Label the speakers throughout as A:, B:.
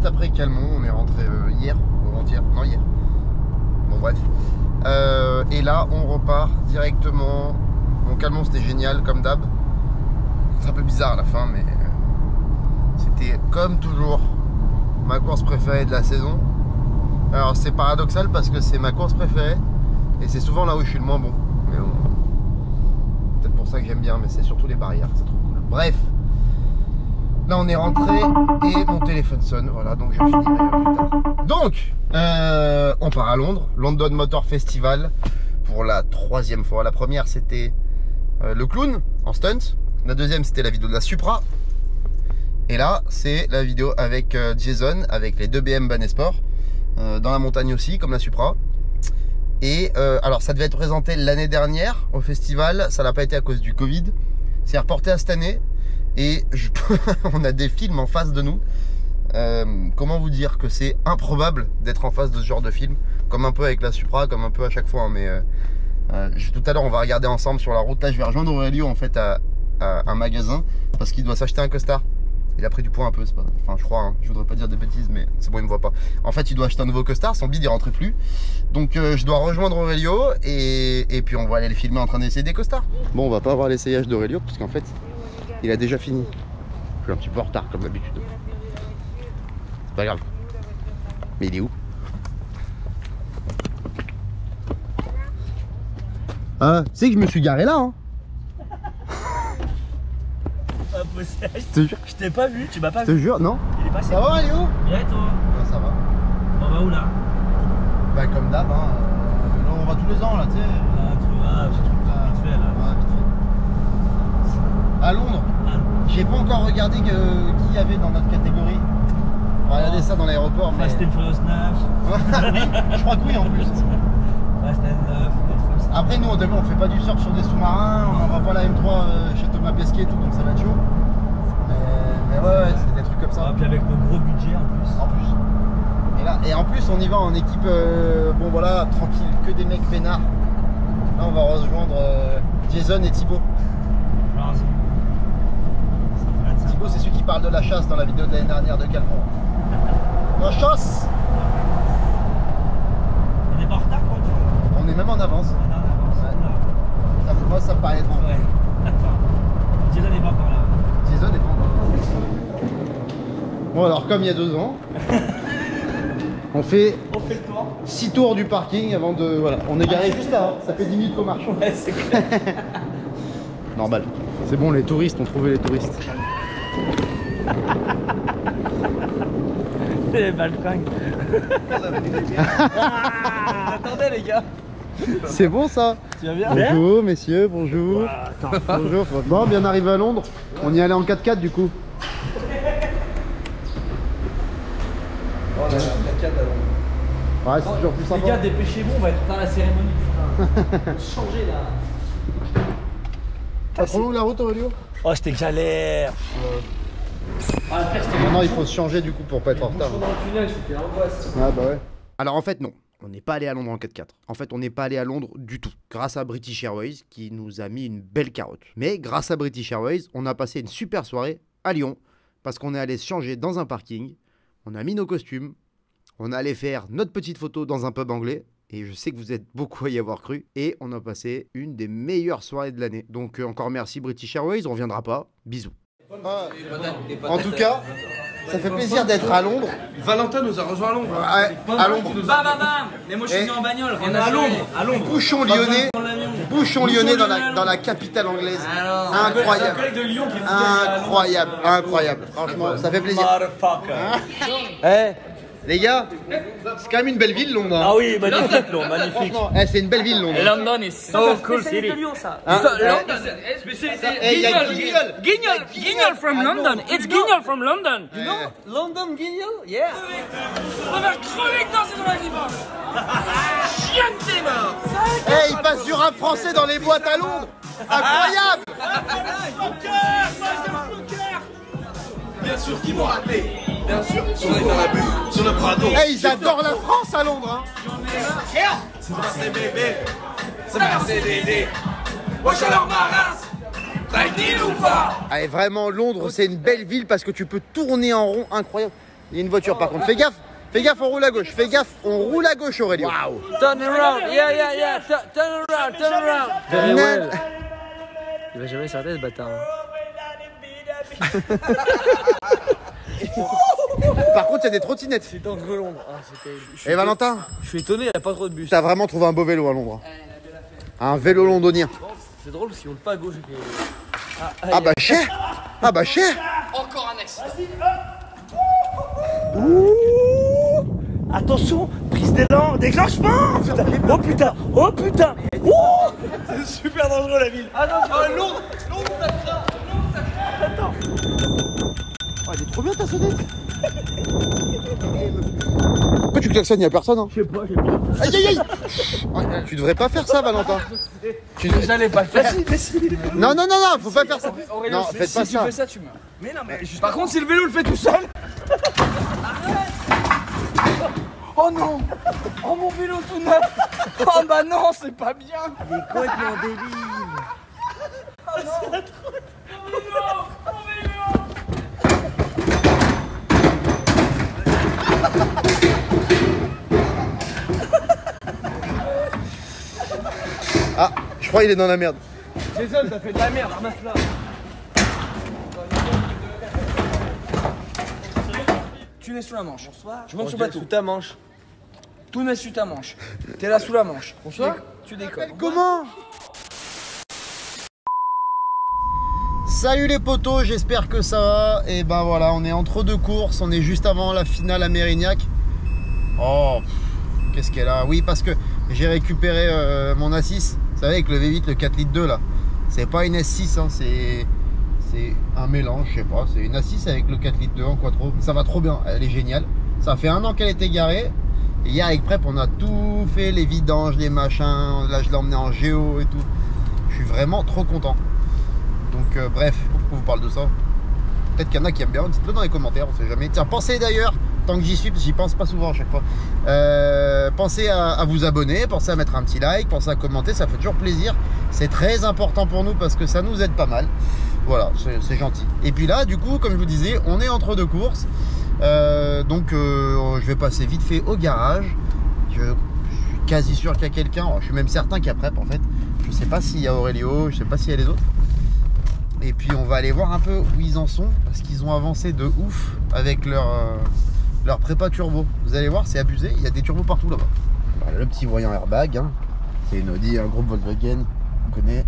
A: après Calmont, on est rentré hier, ou avant-hier, non hier. Bon bref. Et là on repart directement. Bon, Calmont c'était génial comme d'hab. C'est un peu bizarre à la fin, mais c'était comme toujours ma course préférée de la saison. Alors c'est paradoxal parce que c'est ma course préférée et c'est souvent là où je suis le moins bon. Mais bon, peut-être pour ça que j'aime bien, mais c'est surtout les barrières, c'est trop cool. Bref, là on est rentré et mon téléphone sonne, voilà, donc je finirai plus tard. Donc, on part à Londres, London Motor Festival pour la 3e fois. La première c'était le clown en stunt, la deuxième c'était la vidéo de la Supra. Et là c'est la vidéo avec Jason, avec les 2 BM Banesport, dans la montagne aussi, comme la Supra. Et alors ça devait être présenté l'année dernière au festival, ça n'a pas été à cause du Covid. C'est reporté à cette année et on a des films en face de nous. Comment vous dire que c'est improbable d'être en face de ce genre de film, comme un peu avec la Supra, comme un peu à chaque fois, hein, mais tout à l'heure on va regarder ensemble sur la route. Là je vais rejoindre Aurélio en fait à un magasin parce qu'il doit s'acheter un costard. Il a pris du poids un peu, c'est pas... enfin je crois, hein. Je voudrais pas dire des bêtises mais c'est bon, il me voit pas. En fait il doit acheter un nouveau costard, son bide il rentrait plus. Donc je dois rejoindre Aurélio et puis on va aller le filmer en train d'essayer des costards. Bon, on va pas avoir l'essayage d'Aurélio parce qu'en fait il a déjà fini. Je suis un petit peu en retard comme d'habitude. C'est pas grave. Mais il est où? Tu sais que je me suis garé là, hein.
B: Je t'ai pas vu, tu m'as pas vu.
A: Je te jure, non.
B: Il est passé.
A: Ça va, il est où?
B: Bien et toi?
A: Ouais, ça va.
B: On va où là?
A: Bah comme d'hab, hein. Là, on va tous les ans là, tu sais.
B: Petit truc là, vite fait là.
A: Ouais, vite fait. À Londres. J'ai pas encore regardé qui y avait dans notre catégorie. On va regarder ça dans l'aéroport. Mais...
B: Fast and Furious 9.
A: Oui, je crois que oui en plus.
B: Fast and 9, des trucs comme ça.
A: Après nous on fait pas du surf sur des sous-marins, on n'envoie pas la M3 chez Thomas Pesquet et tout, donc ça va être chaud. Mais ouais, c'est des trucs comme ça.
B: Et puis avec nos gros budgets en plus.
A: Et en plus on y va en équipe, bon voilà, tranquille, que des mecs peinards. Là on va rejoindre Jason et Thibaut. Thibaut c'est celui qui parle de la chasse dans la vidéo de l'année dernière de Calmont. La chasse.
B: On est pas en retard quoi?
A: On est même en avance. Moi ça me paraît étrange.
B: Ouais. Attends. Jason n'est pas encore là.
A: Jason est pas encore là. Bon alors comme il y a 2 ans, on fait
B: le tour.
A: 6 tours du parking avant de... Voilà, on est garé juste là, ça fait 10 minutes qu'on marche.
B: Ouais, c'est clair.
A: Normal. C'est bon, les touristes ont trouvé les touristes.
B: Les baltringues. Attendez les gars.
A: C'est bon ça.
B: Tu vas bien?
A: Bonjour messieurs, bonjour.
B: Wow,
A: Bonjour. Bon, bien arrivé à Londres. On y allait en 4x4 du coup.
B: Oh là là, la cadre alors.
A: Ouais, c'est toujours plus sympa.
B: Les gars, dépêchez-vous, on va être dans la cérémonie. Changer là.
A: T'as trop long la route Aurélio?
B: Oh, c'était galère.
A: Maintenant il faut se changer du coup pour pas être en retard.
B: Dans le tunnel, c'était l'angoisse.
A: Ah bah ouais. Alors en fait non, on n'est pas allé à Londres en 4x4. En fait on n'est pas allé à Londres du tout. Grâce à British Airways qui nous a mis une belle carotte. Mais grâce à British Airways, on a passé une super soirée à Lyon. Parce qu'on est allé se changer dans un parking. On a mis nos costumes. On est allé faire notre petite photo dans un pub anglais. Et je sais que vous êtes beaucoup à y avoir cru. Et on a passé une des meilleures soirées de l'année. Donc encore merci British Airways, on reviendra pas. Bisous. En tout cas, ça fait plaisir d'être à Londres.
C: Valentin nous a rejoint à Londres.
A: Ouais, à Londres.
D: Bam bam bam. Mais moi je suis venu en bagnole.
B: On est à Londres. À Londres.
A: Bouchon lyonnais. Bouchon lyonnais dans la capitale anglaise.
D: Alors,
B: C'est un
A: Incroyable.
B: collègue de Lyon qui est
A: Incroyable. Incroyable. Franchement, ça fait plaisir.
B: Eh.
A: Les gars, c'est quand même une belle ville Londres.
B: Ah oui, magnifique Londres, magnifique.
A: Franchement, c'est une belle ville Londres.
D: London is so cool city.
B: de Lyon ça.
A: Hein?
D: London.
A: Il y a Guignol.
D: Guignol from London. It's Guignol from London.
B: You know London Guignol? Yeah.
D: On va faire crever dedans ces gens-là qui parlent. Chien de tes morts.
A: Eh, il passe du rap français dans les boîtes à Londres. Incroyable.
C: Bien sûr qu'ils m'ont raté. Bien sûr, sur les dans la bulle, sur le Prado.
A: Eh, ils adorent la France à Londres.
C: C'est passé bébé, c'est passé Dédé. Wesh alors ma race, t'as une île ou pas?
A: Allez, vraiment, Londres, c'est une belle ville parce que tu peux tourner en rond, incroyable. Il y a une voiture par contre. Fais gaffe, on roule à gauche. Fais gaffe, on roule à gauche Aurélio.
B: Wow. Turn around, yeah. Turn around. Very well. Il va jamais s'arrêter ce bâtard.
A: Par contre, il y a des trottinettes.
B: C'est dans Londres.
A: Et Valentin,
B: je suis étonné, il n'y a pas trop de bus.
A: t'as vraiment trouvé un beau vélo à Londres. Un vélo londonien.
B: C'est drôle parce qu'ils roulent pas à gauche.
A: Ah bah cher.
D: Encore un accident.
E: Attention, prise d'élan, déclenchement. Oh putain. C'est super dangereux la ville.
D: Londres, ça craint.
E: Attends.
A: Oh, elle est trop bien ta sonnette. Pourquoi tu klaxonnes, y'a personne hein?
E: Je sais pas.
A: Aïe. Tu devrais pas faire ça Valentin.
B: J'allais pas le faire.
A: Non, faut pas faire ça.
B: Aurélien,
A: Non, faites pas
B: si tu
A: ça.
B: fais ça, tu meurs.
E: Mais non, mais
B: Par contre, si le vélo le fait tout seul. Oh non. Oh mon vélo tout neuf. Oh bah non, c'est pas bien.
E: il est complètement débile.
A: Ah, je crois qu'il est dans la merde.
B: Jason, t'as fait de la merde, ramasse-la. Tu n'es sous la manche. Bonsoir. Je monte sous bateau.
E: Sous ta manche.
B: Tout n'est sous ta manche. T'es là sous la manche. Bonsoir. Tu décolles.
A: Comment? Salut les potos, j'espère que ça va. Et ben voilà, on est entre deux courses, on est juste avant la finale à Mérignac. Oh, qu'est-ce qu'elle a? Oui, parce que j'ai récupéré mon A6, vous savez, avec le V8, le 4 litres 2 là. C'est pas une S6, hein, c'est un mélange, je sais pas. C'est une A6 avec le 4 litres 2 en quattro. Ça va trop bien, elle est géniale. Ça fait 1 an qu'elle était garée. Et hier avec Prep, on a tout fait, les vidanges, les machins. Là, je l'ai emmené en géo et tout. Je suis vraiment trop content. Donc bref, pourquoi je vous parle de ça? Peut-être qu'il y en a qui aiment bien, dites-le dans les commentaires, on sait jamais. Tiens, pensez d'ailleurs, tant que j'y suis, parce que j'y pense pas souvent à chaque fois, pensez à vous abonner, pensez à mettre un petit like, pensez à commenter, ça fait toujours plaisir. C'est très important pour nous parce que ça nous aide pas mal. Voilà, c'est gentil. Et puis là, du coup, comme je vous disais, on est entre deux courses. Donc je vais passer vite fait au garage. Je suis quasi sûr qu'il y a quelqu'un, je suis même certain qu'il y a Prep en fait. Je sais pas s'il y a Aurélio, je sais pas s'il y a les autres. Et puis on va aller voir un peu où ils en sont parce qu'ils ont avancé de ouf avec leur prépa turbo. Vous allez voir, c'est abusé, il y a des turbos partout là-bas. Voilà, le petit voyant airbag, hein. C'est une Audi, un groupe Volkswagen, on connaît.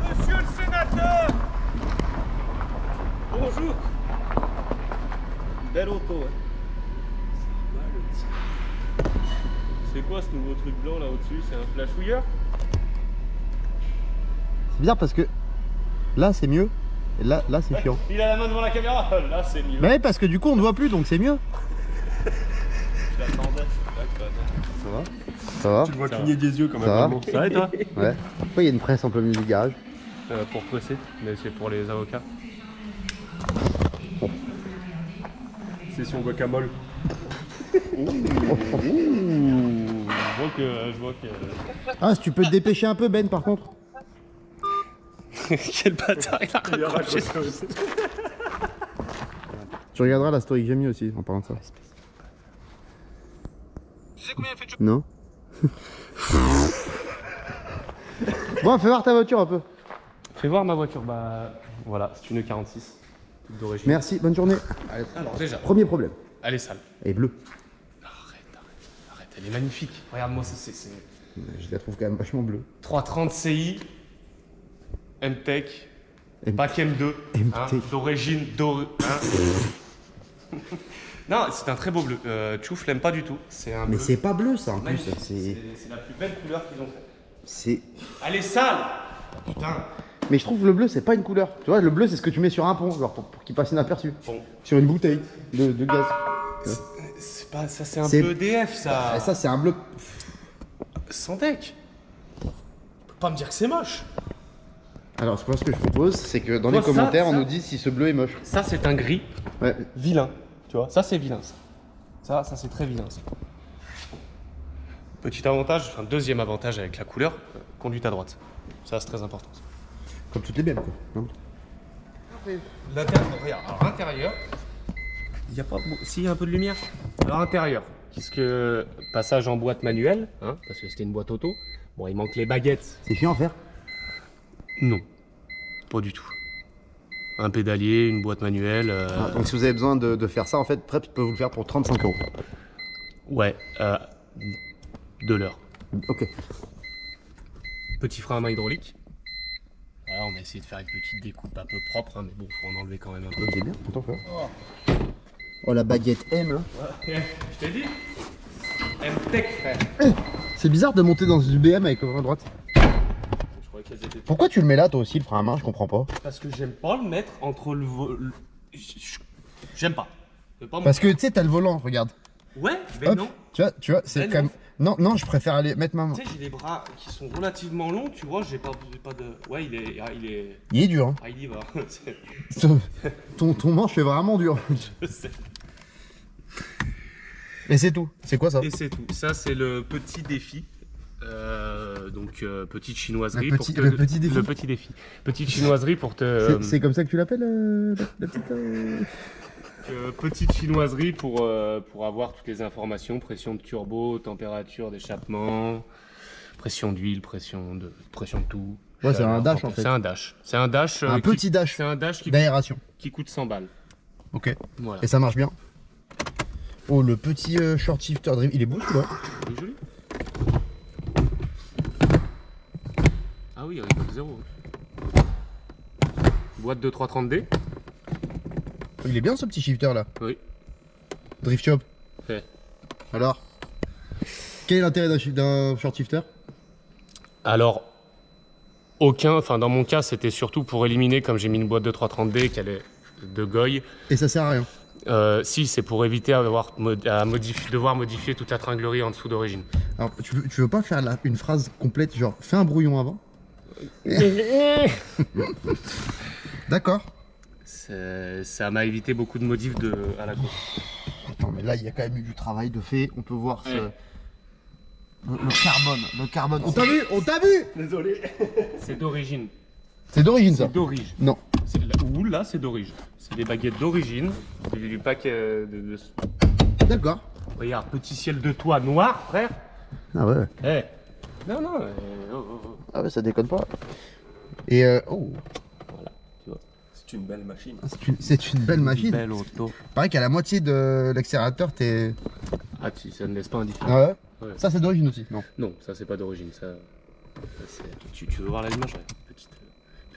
E: Monsieur le sénateur. Bonjour. Belle auto, ouais. C'est quoi ce nouveau truc blanc là au-dessus? C'est un flashouilleur?
A: C'est bizarre parce que là c'est mieux et là c'est chiant.
E: Il a la main devant la caméra, là c'est mieux.
A: Bah oui, parce que du coup on ne voit plus donc c'est mieux.
E: Je l'attendais.
A: Ça va? Ça va?
E: Tu le vois cligner des yeux comme
A: Ça va?
E: un Ça va et toi?
A: Ouais. Pourquoi il y a une presse en plein milieu du garage?
E: Pour presser, mais c'est pour les avocats. Session guacamole. Je vois que...
A: Ah, si tu peux te dépêcher un peu Ben par contre.
E: Quel bâtard, il a raccroché.
A: Tu regarderas la story que j'ai mis aussi en parlant de ça. Non. Bon, fais voir ta voiture un peu.
E: Fais voir ma voiture, bah voilà, c'est une 46 d'origine.
A: Merci, bonne journée.
E: Alors déjà,
A: Premier problème.
E: elle est sale.
A: Elle est bleue.
E: Arrête, elle est magnifique. Regarde-moi, c'est
A: Je la trouve quand même vachement bleue.
E: 330 CI, M-Tech, Bac M2, hein,
A: M-Tech.
E: d'origine Non, c'est un très beau bleu. Tchouf l'aime pas du tout. C'est un
A: Mais
E: bleu
A: c'est pas bleu ça en plus.
E: magnifique.
A: C'est.
E: C'est la plus belle couleur qu'ils ont fait.
A: C'est.
E: Elle est sale. Putain.
A: Mais je trouve que le bleu c'est pas une couleur. Tu vois, le bleu c'est ce que tu mets sur un pont, genre pour qu'il passe inaperçu.
E: Bon.
A: Sur une bouteille de gaz.
E: C'est pas ça, c'est un
A: C'est-
E: bleu EDF ça.
A: Et ça c'est un bleu.
E: Sans deck. Tu peux pas me dire que c'est moche.
A: Alors ce que je propose, c'est que dans
E: Toi,
A: les commentaires
E: ça-
A: on nous dit si ce bleu est moche.
E: Ça c'est un gris
A: Ouais.
E: vilain. Tu vois, ça c'est vilain ça. Ça c'est très vilain ça. Petit avantage, enfin deuxième avantage avec la couleur, conduite à droite. Ça c'est très important.
A: Comme toutes les BM quoi. Non parfait.
F: L'intérieur, regarde, alors intérieur, il n'y a pas... Si, il y a un peu de lumière. Alors intérieur, puisque passage en boîte manuelle, hein, parce que c'était une boîte auto. Bon, il manque les baguettes.
A: C'est chiant à faire?
F: Non, pas du tout. Un pédalier, une boîte manuelle.
A: Donc si vous avez besoin de faire ça, en fait, Prep peut vous le faire pour 35 €.
F: Ouais, de l'heure.
A: Ok.
F: Petit frein à main hydraulique. Voilà, on a essayé de faire une petite découpe un peu propre, hein, mais bon, faut en enlever quand même un peu.
A: Ok, bien, content faire. Oh, la baguette M, là.
F: Je t'ai dit M-Tech, frère.
A: C'est bizarre de monter dans une BM avec le frein à droite.
F: Je croyais qu'elles étaient...
A: Pourquoi tu le mets là, toi aussi, le frein à main? Je comprends pas.
F: Parce que j'aime pas le mettre entre le J'aime pas.
A: Parce que tu sais, t'as le volant, regarde.
F: Ouais, mais
A: Hop,
F: non.
A: tu vois, c'est
F: Mais
A: quand même... Non, non, je préfère aller mettre ma main.
F: Tu sais, j'ai les bras qui sont relativement longs, tu vois, j'ai pas de... Ouais, il est...
A: Il est dur, hein.
F: Ah, il y va.
A: ton manche est vraiment dur.
F: Je sais.
A: Et c'est tout. C'est quoi ça?
F: Et c'est tout. Ça, c'est le petit défi. Donc, petite chinoiserie.
A: Le petit défi.
F: Le petit défi. Petite chinoiserie pour te...
A: C'est comme ça que tu l'appelles, la petite...
F: petite chinoiserie pour avoir toutes les informations, pression de turbo, température d'échappement, pression d'huile, pression de tout.
A: Ouais, c'est un dash en fait.
F: C'est un dash. C'est un dash.
A: Un petit dash.
F: C'est un dash
A: d'aération.
F: Qui coûte 100 balles.
A: Ok.
F: Voilà.
A: Et ça marche bien. Oh, le petit short shifter drive, il est beau celui-là.
F: Il est joli. Ah oui, il est 0. Boîte de 330D.
A: Il est bien ce petit shifter là.
F: Oui.
A: Drift shop.
F: Ouais.
A: Alors, quel est l'intérêt d'un short shifter?
F: Alors, aucun. Enfin, dans mon cas, c'était surtout pour éliminer, comme j'ai mis une boîte de 330D qu'elle est de goy.
A: Et ça sert à rien.
F: Si, c'est pour éviter devoir modifier toute la tringlerie en dessous d'origine.
A: Alors, tu veux pas faire une phrase complète, genre fais un brouillon avant? D'accord.
F: Ça m'a évité beaucoup de modifs à la course.
A: Attends, mais là, il y a quand même eu du travail de fait. On peut voir le carbone. On t'a vu? On t'a vu?
F: Désolé. C'est d'origine.
A: C'est d'origine ça?
F: C'est d'origine.
A: Non.
F: Là, c'est d'origine. C'est des baguettes d'origine. Du paquet de...
A: D'accord.
F: Regarde, petit ciel de toit noir, frère.
A: Ah ouais.
F: Eh. Non.
A: Ah ouais, ça déconne pas. Et oh.
F: Voilà, tu vois. C'est une belle machine.
A: C'est une belle machine.
F: Belle auto.
A: Pareil qu'à la moitié de l'accélérateur, t'es...
F: Ah, ça ne laisse pas indifférent.
A: Ah ouais,
F: ouais.
A: Ça, c'est d'origine aussi? Non.
F: Non, ça, c'est pas d'origine. Tu veux voir l'allumage?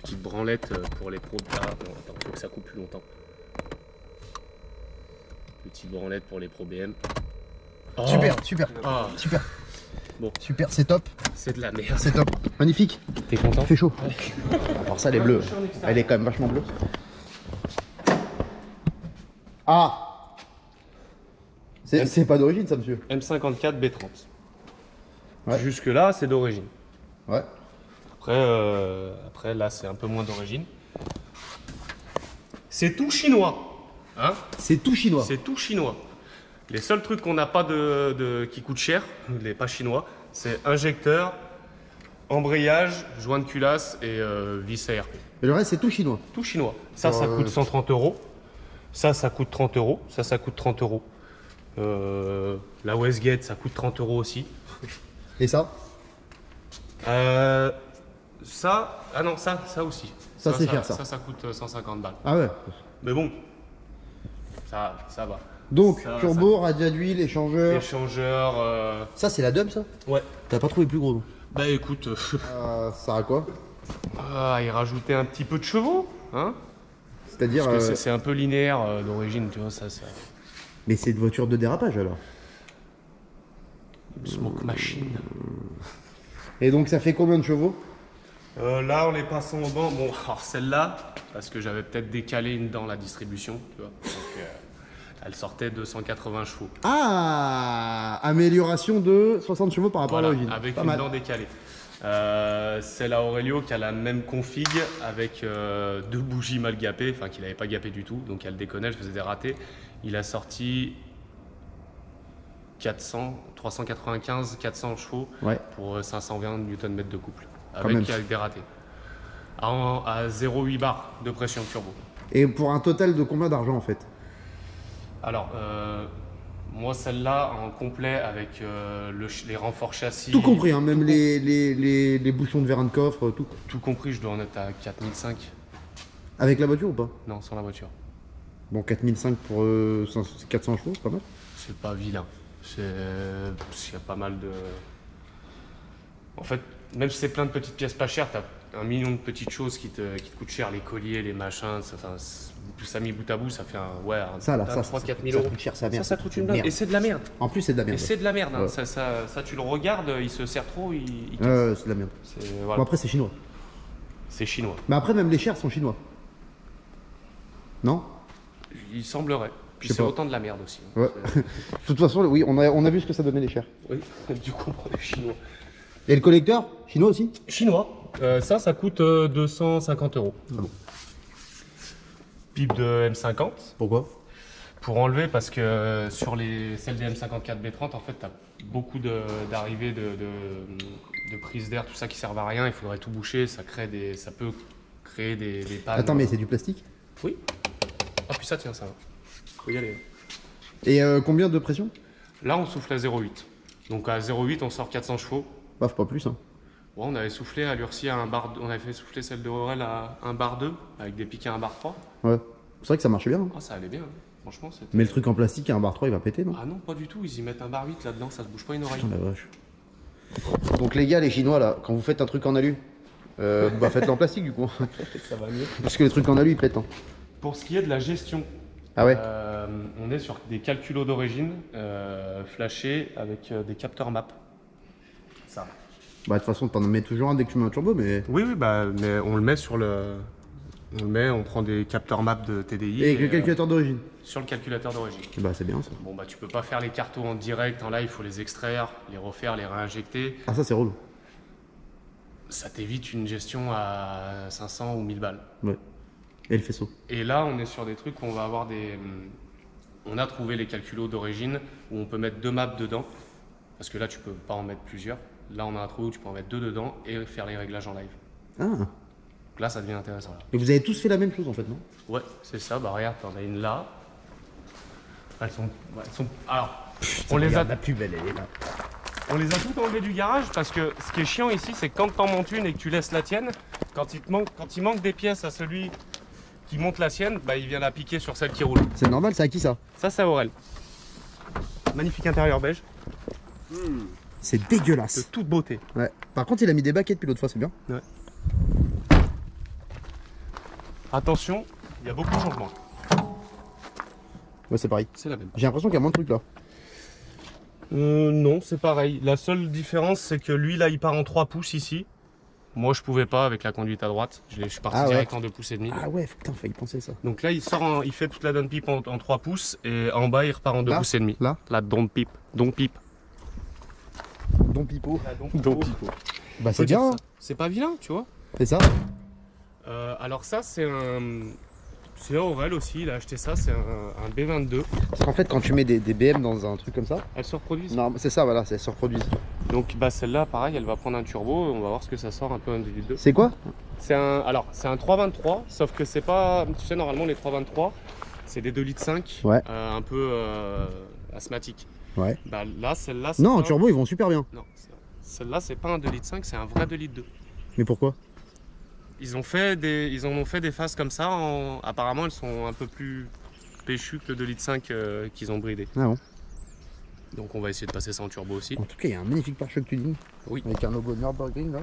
F: Petite branlette pour les pros. Ah, non, attends, faut que ça coupe plus longtemps. Petite branlette pour les pros BM. Oh.
A: Super.
F: Ah.
A: Super.
F: Bon.
A: Super, c'est top.
F: C'est de la merde.
A: C'est top. Magnifique.
F: T'es content?
A: Il fait chaud.
F: Ouais.
A: Alors ça, elle est bleue. Elle est quand même vachement bleue. Ah! C'est pas d'origine ça, monsieur?
F: M54 B30.
A: Ouais.
F: Jusque là, c'est d'origine.
A: Ouais.
F: Après, là, c'est un peu moins d'origine. C'est tout chinois. Hein?
A: C'est tout chinois.
F: C'est tout chinois. Les seuls trucs qu'on n'a pas qui coûtent cher, les pas chinois, c'est injecteur, embrayage, joint de culasse et vis ARP.
A: Et le reste, c'est tout chinois.
F: Tout chinois. Ça coûte 130 €. Ça coûte 30 €. Ça coûte 30 €. La Westgate, ça coûte 30 € aussi.
A: Et ça?
F: Ah non, ça aussi.
A: Ça c'est cher ça.
F: Ça coûte 150 balles.
A: Ah ouais.
F: Mais bon, ça va.
A: Donc,
F: Ça,
A: turbo, radial d'huile, échangeur.
F: Échangeur.
A: Ça, c'est la dub ça?
F: Ouais.
A: T'as pas trouvé plus gros?
F: Bah écoute,
A: Ça sert à quoi?
F: il rajoutait un petit peu de chevaux, hein.
A: C'est-à-dire.
F: Parce que c'est un peu linéaire d'origine, tu vois, ça.
A: Mais c'est une voiture de dérapage alors.
F: Smoke machine.
A: Et donc, ça fait combien de chevaux?
F: Là, on est passant au banc. Bon, alors celle-là, parce que j'avais peut-être décalé dans la distribution, tu vois. Donc, elle sortait de 180 chevaux.
A: Ah, amélioration de 60 chevaux par rapport
F: Voilà,
A: à l'origine.
F: avec
A: Pas
F: une
A: mal.
F: dent décalée. C'est la Aurelio qui a la même config avec deux bougies mal gapées, enfin qu'il n'avait pas gapé du tout, donc elle déconnait, je faisais des ratés. Il a sorti 395, 400 chevaux pour 520 Nm de couple, avec des ratés. À 0,8 bar de pression turbo.
A: Et pour un total de combien d'argent en fait?
F: Alors, moi celle-là en complet avec les renforts châssis.
A: Tout compris, hein, même les bouchons de vérin de coffre, tout.
F: Tout compris, je dois en être à 4005.
A: Avec la voiture ou pas?
F: Non, sans la voiture.
A: Bon, 4005 pour 400 chevaux, c'est pas mal.
F: C'est pas vilain. Il y a pas mal de... En fait, même si c'est plein de petites pièces pas chères, t'as 1 million de petites choses qui te coûtent cher, les colliers, les machins, tout ça mis bout à bout, ça fait
A: ça, là,
F: 3-4 000 euros.
A: Ça coûte cher, ça,
F: Ça coûte une blinde. Et c'est de la merde.
A: En plus, c'est de la merde.
F: Et c'est de la merde. Hein.
A: Ouais.
F: Ça, tu le regardes, il se serre trop, il
A: c'est de la merde.
F: Voilà.
A: Bon, après, c'est chinois.
F: C'est chinois.
A: Mais après, même les chers sont chinois. Non?
F: Il semblerait. Puis
A: Je sais
F: c'est
A: pas.
F: autant de la merde aussi.
A: Ouais. De toute façon, oui, on a vu ce que ça donnait les chers.
F: Oui, du coup, on prend des chinois.
A: Et le collecteur? Chinois aussi?
F: Chinois. Ça coûte 250 euros. Pipe de M50.
A: Pourquoi?
F: Pour enlever, parce que sur celles des M54 B30, en fait, tu as beaucoup d'arrivées de prises d'air, tout ça qui servent à rien. Il faudrait tout boucher, ça peut créer des pannes.
A: Attends, mais c'est du plastique?
F: Oui. Ah, puis ça, tiens, ça va. Faut y aller.
A: Et combien de pression?
F: Là, on souffle à 0,8. Donc à 0,8, on sort 400 chevaux.
A: Bah, pas plus, hein.
F: Bon, on avait soufflé à Lurcy à 1 bar, on avait fait souffler celle de Aurel à 1 bar 2 avec des piquets à 1 bar 3.
A: Ouais. C'est vrai que ça marchait bien. Hein.
F: Ah, ça allait bien, hein. Franchement.
A: Mais le truc en plastique à 1 bar 3, il va péter, non?
F: Ah non, pas du tout, ils y mettent 1 bar 8 là-dedans, ça se bouge pas une oreille.
A: Putain, la vache. Donc, les gars, les Chinois, là, quand vous faites un truc en alu, bah, faites-le en plastique, du coup.
F: Ça va mieux.
A: Parce que les trucs en alu, ils pètent. Hein.
F: Pour ce qui est de la gestion,
A: Ah ouais?
F: on est sur des calculos d'origine flashés avec des capteurs map. Ça.
A: Bah, de toute façon, t'en mets toujours un dès que tu mets un turbo, mais.
F: Oui, bah, mais on le met sur le. On prend des capteurs map de TDI.
A: Et avec le calculateur d'origine?
F: Sur le calculateur d'origine.
A: Bah, c'est bien ça.
F: Bon, bah, tu peux pas faire les cartos en direct, en live, il faut les extraire, les refaire, les réinjecter.
A: Ah, ça, c'est relou.
F: Ça t'évite une gestion à 500 ou 1000 balles.
A: Ouais. Et le faisceau?
F: Et là, on est sur des trucs où on va avoir des. On a trouvé les calculos d'origine où on peut mettre 2 maps dedans. Parce que là, tu peux pas en mettre plusieurs. Là, on a un trou où tu peux en mettre 2 dedans et faire les réglages en live.
A: Ah.
F: Donc là, ça devient intéressant. Là.
A: Et vous avez tous fait la même chose en fait, non?
F: Ouais, c'est ça. Bah, regarde, t'en as une là. Elles sont. Alors, on les a.
A: La plus belle, elle est là.
F: On les a toutes enlevées du garage parce que ce qui est chiant ici, c'est que quand t'en montes une et que tu laisses la tienne, quand il manque des pièces à celui qui monte la sienne, bah, il vient la piquer sur celle qui roule.
A: C'est normal, c'est à qui ça?
F: Ça, c'est à Aurel. Magnifique intérieur beige.
A: C'est
F: De
A: dégueulasse.
F: toute beauté.
A: Ouais. Par contre, il a mis des baquettes depuis l'autre fois, c'est bien.
F: Ouais. Attention, il y a beaucoup de changements.
A: Ouais, c'est pareil.
F: C'est la même.
A: J'ai l'impression qu'il y a moins de trucs là.
F: Non, c'est pareil. La seule différence, c'est que lui, là, il part en 3 pouces ici. Moi, je pouvais pas avec la conduite à droite. Je suis parti
A: Ah ouais.
F: direct en 2 pouces et demi.
A: Ah ouais, putain, fallait penser ça.
F: Donc là, il fait toute la down pipe en 3 pouces et en bas, il repart en 2
A: Là
F: pouces et demi.
A: Là
F: La down pipe. Down pipe.
A: Don Pipo.
F: Down pipe.
A: Bah, c'est bien, hein.
F: C'est pas vilain, tu vois.
A: C'est ça?
F: Alors ça, c'est un... C'est Aurel aussi, il a acheté ça, c'est un B22.
A: Parce qu'en fait, quand tu mets des BM dans un truc comme ça,
F: Elles se reproduisent.
A: non, c'est ça, voilà, ça se reproduit.
F: Donc bah, celle-là, pareil, elle va prendre un turbo, on va voir ce que ça sort un peu un 2.
A: C'est quoi?
F: C'est un 323, sauf que c'est pas... Tu sais, normalement, les 323, c'est des 2,5 litres,
A: Ouais.
F: un peu asthmatiques.
A: Ouais.
F: Bah là, celle-là, c'est
A: Non, en
F: pas...
A: turbo, ils vont super bien.
F: Non, celle-là, c'est pas un 2,5 litres, c'est un vrai 2,2 litres.
A: Mais pourquoi?
F: Ils en ont fait des phases comme ça, apparemment elles sont un peu plus péchues que le 2,5 litres qu'ils ont bridé.
A: Ah bon?
F: Donc on va essayer de passer ça en turbo aussi.
A: En tout cas, il y a un magnifique pare-choc tuning.
F: Oui.
A: Avec un logo Nürburgring là.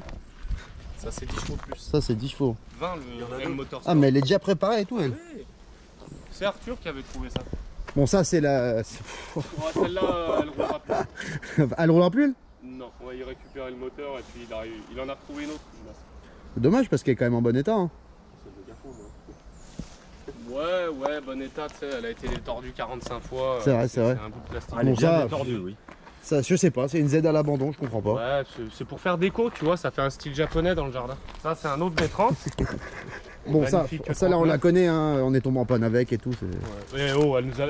F: Ça c'est 10 chevaux de plus.
A: Ça, c'est 10 chevaux.
F: 20 le M-Motor.
A: Ah, mais elle est déjà préparée et tout, elle.
F: Oui. C'est Arthur qui avait trouvé ça.
A: Bon, ça, c'est la.
F: Oh, celle-là, elle roulera plus.
A: Elle roulera plus, elle?
F: Non, on va y récupérer le moteur et puis il en a retrouvé une autre.
A: Dommage parce qu'elle est quand même en bon état. Hein.
F: Ouais, bon état, tu sais, elle a été tordue 45 fois.
A: C'est vrai, c'est vrai.
F: un bout de plastique.
A: Bon, ça,
E: Tordu, oui.
A: ça, je sais pas, c'est une Z à l'abandon, je comprends pas.
F: Ouais, c'est pour faire déco, tu vois, ça fait un style japonais dans le jardin. Ça, c'est un autre B30.
A: Bon, ça
F: Magnifique
A: là, on
F: 39.
A: la connaît, hein, on est tombé en panne avec et tout.
F: Ouais. Eh oh, elle nous a.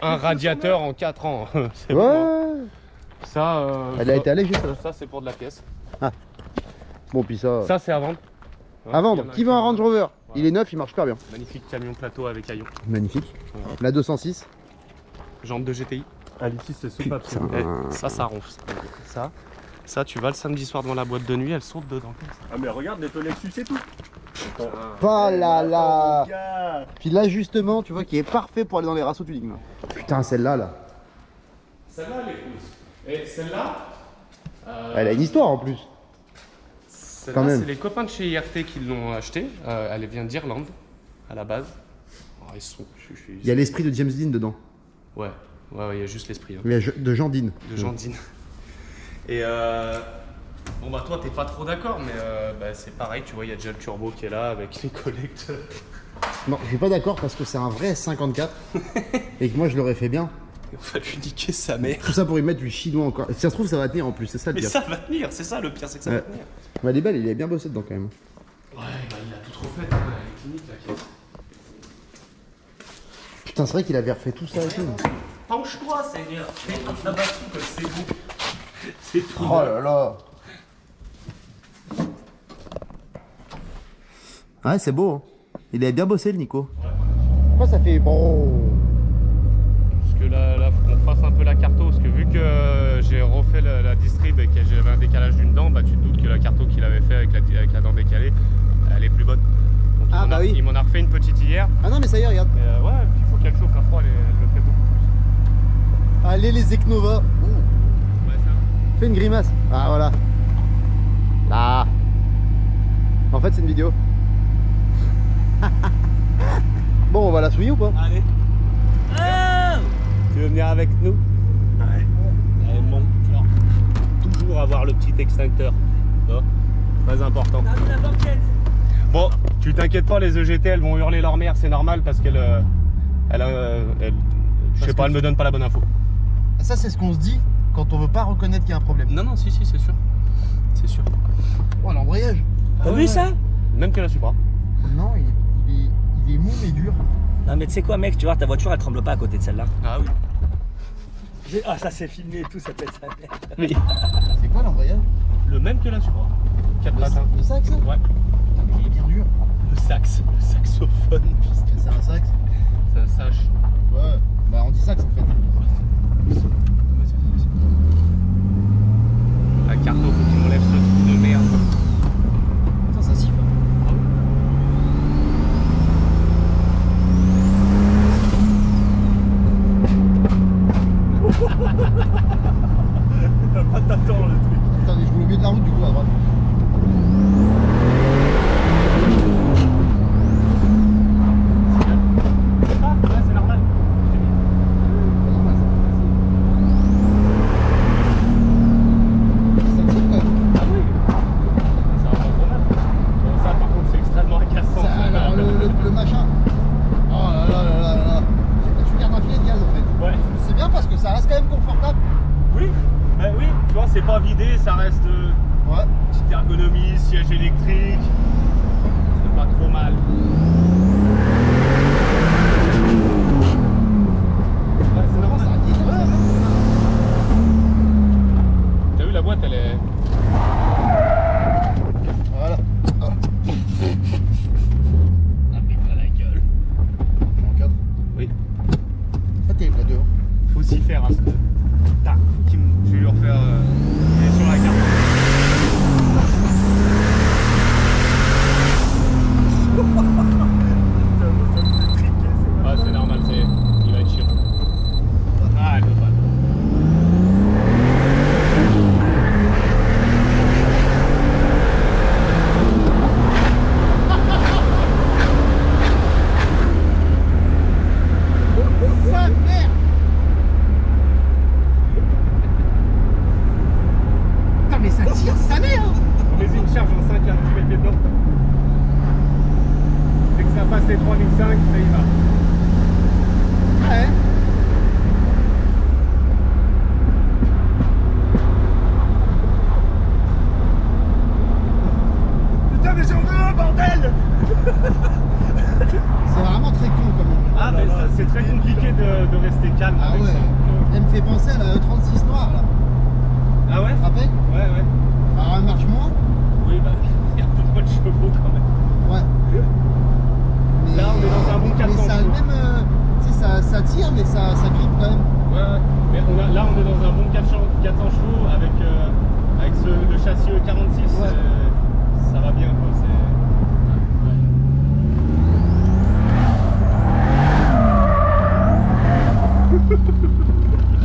F: Un radiateur en 4 ans. C'est
A: Ouais,
F: bon, hein. Ça.
A: elle a été allégée, ça.
F: Ça, c'est pour de la pièce.
A: Bon, puis ça.
F: Ça, c'est à vendre. Ouais,
A: À vendre.
F: il y en a
A: Qui veut un Range Rover?
F: Ouais.
A: Il est neuf, il marche super bien.
F: Magnifique camion plateau avec haillons.
A: Magnifique.
F: Ouais.
A: La 206.
F: Jambe de GTI.
E: Ah, ici, c'est ce papier.
F: Ça ronfle. Ça, tu vas le samedi soir devant la boîte de nuit, elle saute dedans comme ça.
E: Ah, mais regarde, les pneus Lexus et tout.
A: Pas là là.
E: Gars.
A: Puis l'ajustement, tu vois, qui est parfait pour aller dans les rassos, tu dis. Putain, celle-là, là.
F: Celle-là, elle est cool. Et celle-là.
A: Elle a une histoire en plus.
F: Celle-là,
A: Quand même.
F: c'est les copains de chez IRT qui l'ont achetée. Elle vient d'Irlande, à la base. Oh, ils sont.
A: Il y a l'esprit de James Dean dedans.
F: Ouais, il y a juste l'esprit. Hein.
A: Il y a de Jean Dean.
F: De Jean Dean. Et bon, bah, toi, t'es pas trop d'accord, mais bah, c'est pareil, tu vois, il y a déjà le turbo qui est là avec les collecteurs.
A: Non, je suis pas d'accord parce que c'est un vrai 54 et que moi je l'aurais fait bien.
F: On va lui niquer sa mère.
A: Tout ça pour y mettre du chinois encore. Si ça se trouve, ça va tenir en plus, c'est ça le
F: Mais
A: pire.
F: ça va tenir, c'est ça le pire, c'est que ça va
A: Ouais.
F: tenir.
A: Mais elle est belle, il a bien bossé dedans quand même.
F: Ouais, bah, il a tout trop fait, hein, les cliniques là.
A: Putain, c'est vrai qu'il avait refait tout ça et tout.
F: Penche-toi, Seigneur. Fais un abattu comme c'est beau. C'est tout.
A: Oh là là. Ouais, c'est beau. Hein. Il avait bien bossé le Nico. Pourquoi ça fait bon?
F: Parce que là, faut qu'on fasse un peu la carto, parce que vu que j'ai refait la distrib et que j'avais un décalage d'une dent, bah tu te doutes que la carto qu'il avait fait avec la dent décalée, elle est plus bonne. Donc
A: Ah, bah oui.
F: Il m'en a refait une petite hier.
A: Ah non, mais ça y est, regarde.
F: Mais ouais, il faut qu'elle chauffe à froid, elle le fait beaucoup plus.
A: Allez, les Eknova.
F: Ouais, ça.
A: Fais une grimace. Ah, voilà. Là. En fait, c'est une vidéo. Bon, on va la souiller ou pas?
F: Allez. Tu veux venir avec nous?
E: Ouais.
F: Allez, monte. Toujours avoir le petit extincteur. Ça, très important. Bon, tu t'inquiètes pas, les EGT elles vont hurler leur mère, c'est normal parce qu'elle. Je sais pas, elle me donne pas la bonne info.
A: Ça, c'est ce qu'on se dit quand on veut pas reconnaître qu'il y a un problème.
F: Non, non, si, c'est sûr. C'est sûr.
A: Oh, l'embrayage.
E: T'as vu ça?
F: Même que la Supra.
A: Non, il est mou mais dur.
E: Non, mais tu sais quoi, mec, tu vois, ta voiture elle tremble pas à côté de celle-là.
F: Ah oui.
E: Ah, ça c'est filmé et tout, ça peut être ça.
F: Mais
A: C'est quoi l'embrayage?
F: le même que la Supra. 4 patins.
A: Le sax, ça?
F: Ouais.
A: Putain, mais il est bien dur.
F: Le saxophone, putain.
A: C'est un sax?
F: C'est un sache.
A: Ouais. Bah, on dit sax en fait.
F: La carto, faut qu'il m'enlève ce trou de merde.
A: Putain, ça siffle.
E: Pas t'attends le truc.
A: Attendez, je roule au milieu de la route du coup à droite.
F: Ah, là c'est normal.
A: C'est normal, ça. Ça siffle quand même.
F: Ah oui. C'est un bon problème. Bon, ça par contre c'est extrêmement agaçant.
A: Ça, alors, le machin. Oh là là là là là. Tu gardes un filet de gaz en fait.
F: Ouais.
A: C'est bien parce que ça reste quand même confortable.
F: Oui, oui, tu vois, c'est pas vidé, ça reste
A: Ouais.
F: petite ergonomie, siège électrique. C'est pas trop mal. Ouais, c'est normal.
A: Ça dit,
F: Ouais. T'as vu la boîte, elle est.
A: Voilà.
F: Ah, pris plein la gueule.
A: En 4.
F: Oui.
A: Pas terrible la 2.
F: Faut aussi faire un stop. Tac, je vais lui refaire. Il est sur la carte. Ah, c'est normal, il va être chiant. Ah, elle veut pas.
A: Sa mère. Putain mais ça tire sa mère.
F: On met une charge en 5 tu mets le pied dedans. Dès que ça passe les 3005, ça y va.
A: Ouais.
E: Putain, mais j'en veux un, bordel!
A: C'est vraiment très con comme on.
F: Ah, mais ça, c'est très compliqué de rester calme.
A: Ah
F: avec
A: ouais.
F: ça.
A: Elle me fait penser à la E36 noire là.
F: Ah ouais?
A: Tu te rappelles?
F: Ouais, ouais.
A: Alors elle marche moins.
F: Oui, bah, il y a un peu moins de chevaux quand même.
A: Ouais. Mais,
F: Là, on est dans un bon 400
A: mais ça a le
F: chevaux.
A: même. Tu sais, ça tire, mais ça grippe quand même.
F: Ouais, mais là on est dans un bon 400 chevaux avec le châssis E46,
A: Ouais.
F: ça va bien quoi.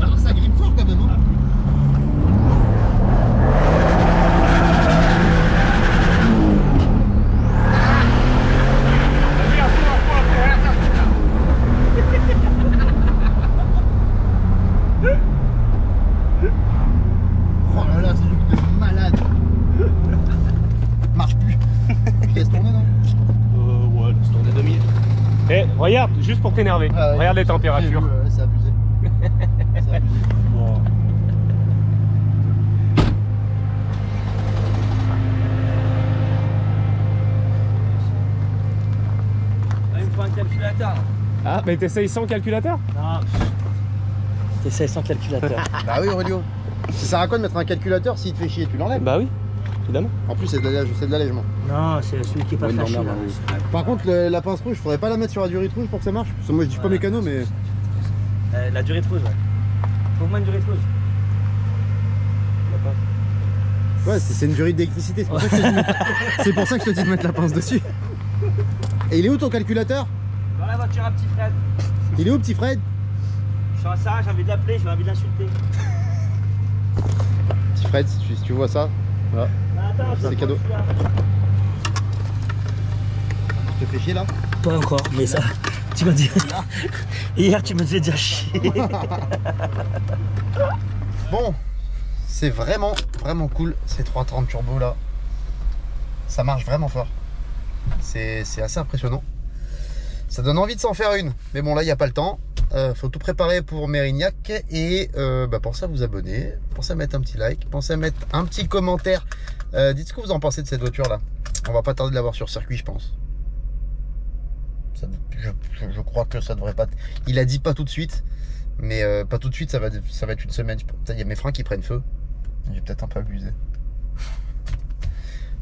A: Alors ça grippe fort quand même. Hein. Oh là là, c'est du truc de malade. Marche plus. Je laisse tourner non?
F: Ouais, laisse tourner 2 minutes. Eh, regarde, juste pour t'énerver,
A: Ah ouais,
F: regarde les températures.
A: C'est abusé. C'est abusé.
F: Bon.
E: Il me faut un calculateur.
F: Ah, mais t'essayes sans calculateur?
E: Non. T'essayes sans calculateur.
A: Bah oui Aurélio. Ça sert à quoi de mettre un calculateur s'il te fait chier? Tu l'enlèves.
F: Bah oui, évidemment.
A: En plus c'est de l'allègement.
E: Non, c'est celui qui est pas flashy là.
A: Par contre la pince rouge, faudrait pas la mettre sur la durite rouge pour que ça marche. Parce que moi je dis pas mécano mais.
E: La durée de rouge, ouais. Trouve-moi une durée de rouge.
A: Ouais, c'est une durite d'électricité, c'est pour, c'est pour ça que je te dis de mettre la pince dessus. Et il est où ton calculateur?
E: Dans la voiture à petit Fred.
A: Il est où petit Fred?
E: Je suis en ça, j'ai envie de l'appeler, j'ai envie de l'insulter.
A: Petit Fred, si tu vois ça, voilà.
E: Attends,
A: C'est cadeau. Tu te fais chier là?
E: Pas encore, mais ça, tu m'as dit. Hier, tu me faisais déjà chier.
A: Bon, c'est vraiment cool ces 330 turbo là. Ça marche vraiment fort. C'est assez impressionnant. Ça donne envie de s'en faire une. Mais bon là, il n'y a pas le temps. Faut tout préparer pour Mérignac. Et pensez à vous abonner. Pensez à mettre un petit like. Pensez à mettre un petit commentaire. Dites ce que vous en pensez de cette voiture là. On va pas tarder de l'avoir sur circuit, je pense. Je crois que ça devrait pas. Il a dit pas tout de suite. Mais pas tout de suite, ça va être une semaine. Il y a mes freins qui prennent feu. J'ai peut-être un peu abusé.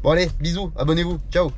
A: Bon allez, bisous, abonnez-vous, ciao.